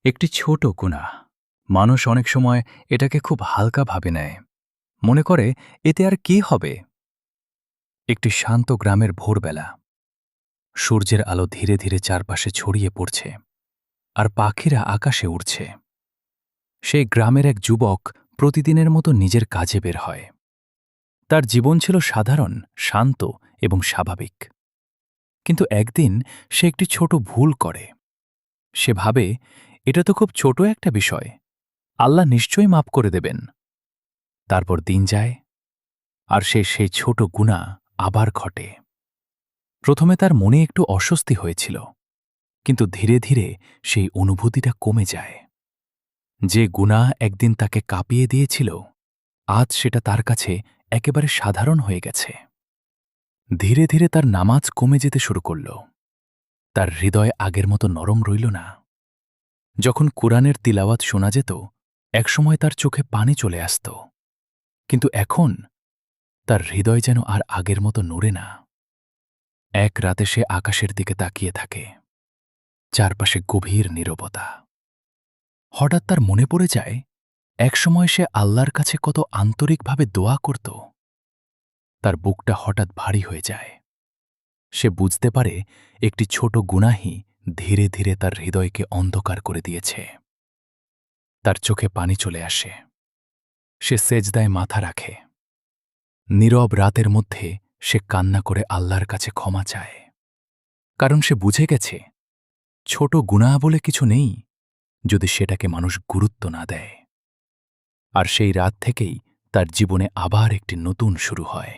একটি ছোট গুনাহ মানুষ অনেক সময় এটাকে খুব হালকা ভাবে নেয়, মনে করে এতে আর কি হবে। একটি শান্ত গ্রামের ভোরবেলা, সূর্যের আলো ধীরে ধীরে চারপাশে ছড়িয়ে পড়ছে আর পাখিরা আকাশে উড়ছে। সেই গ্রামের এক যুবক প্রতিদিনের মতো নিজের কাজে বের হয়। তার জীবন ছিল সাধারণ, শান্ত এবং স্বাভাবিক। কিন্তু একদিন সে একটি ছোট ভুল করে। সে ভাবে, এটা তো খুব ছোট একটা বিষয়, আল্লাহ নিশ্চয়ই মাফ করে দেবেন। তারপর দিন যায় আর সে সেই ছোট গুনাহ আবার ঘটে। প্রথমে তার মনে একটু অস্বস্তি হয়েছিল, কিন্তু ধীরে ধীরে সেই অনুভূতিটা কমে যায়। যে গুনাহ একদিন তাকে কাঁপিয়ে দিয়েছিল, আজ সেটা তার কাছে একেবারে সাধারণ হয়ে গেছে। ধীরে ধীরে তার নামাজ কমে যেতে শুরু করল। তার হৃদয় আগের মতো নরম রইল না। যখন কুরআনের তিলাওয়াত শোনা যেত, একসময় তার চোখে পানি চলে আসত, কিন্তু এখন তার হৃদয় যেন আর আগের মতো নড়ে না। এক রাতে সে আকাশের দিকে তাকিয়ে থাকে। চারপাশে গভীর নীরবতা। হঠাৎ তার মনে পড়ে যায়, একসময় সে আল্লাহর কাছে কত আন্তরিকভাবে দোয়া করত। তার বুকটা হঠাৎ ভারী হয়ে যায়। সে বুঝতে পারে একটি ছোট গুনাহই ধীরে ধীরে তার হৃদয়কে অন্ধকার করে দিয়েছে। তার চোখে পানি চলে আসে। সে সেজদায় মাথা রাখে। নীরব রাতের মধ্যে সে কান্না করে আল্লাহর কাছে ক্ষমা চায়। কারণ সে বুঝে গেছে, ছোট গুনাহ বলে কিছু নেই যদি সেটাকে মানুষ গুরুত্ব না দেয়। আর সেই রাত থেকেই তার জীবনে আবার একটি নতুন শুরু হয়।